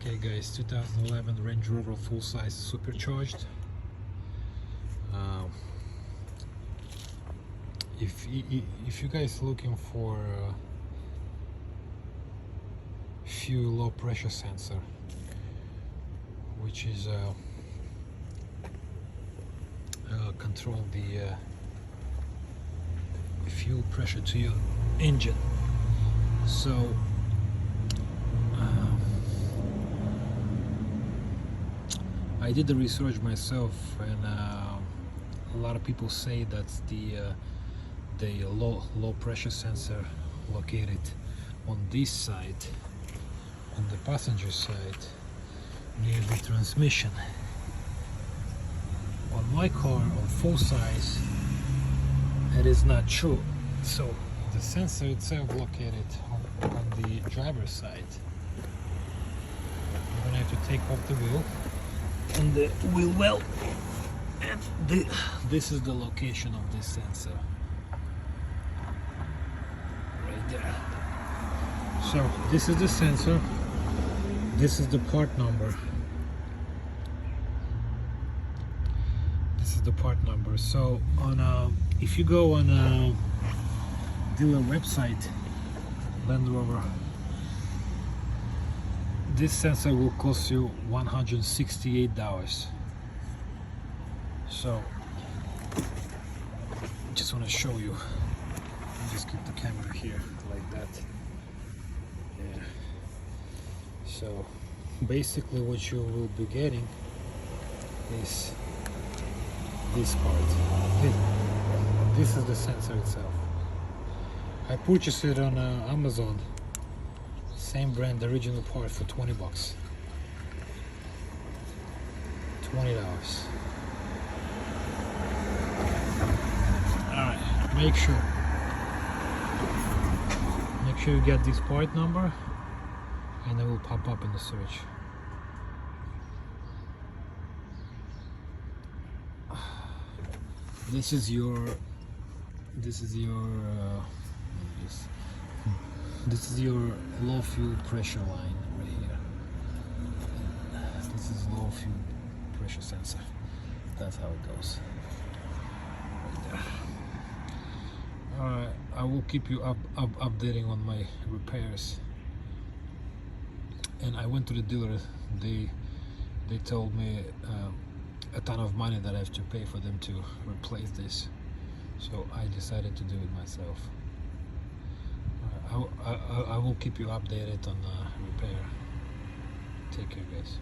Okay guys, 2011 Range Rover full-size supercharged. If you guys looking for fuel low pressure sensor, which is control the fuel pressure to your engine, so I did the research myself, and a lot of people say that's the low pressure sensor located on this side, on the passenger side, near the transmission. On my car, on full size, it is not true. So the sensor itself located on the driver's side. I'm gonna have to take off the wheel and the wheel well, and this is the location of this sensor right there. So this is the sensor, this is the part number, this is the part number. So on if you go on a dealer website, Land Rover, this sensor will cost you $168. So just want to show you. Just keep the camera here like that. Yeah. So basically what you will be getting is this part. This is the sensor itself. I purchased it on Amazon. Same brand, original part, for 20 bucks. $20. Alright, make sure you get this part number, and it will pop up in the search. This is your low fuel pressure line right here. This is low fuel pressure sensor. That's how it goes. Right there. Alright, I will keep you updating on my repairs. And I went to the dealer. They told me a ton of money that I have to pay for them to replace this. So I decided to do it myself. I will keep you updated on the repair. Take care, guys.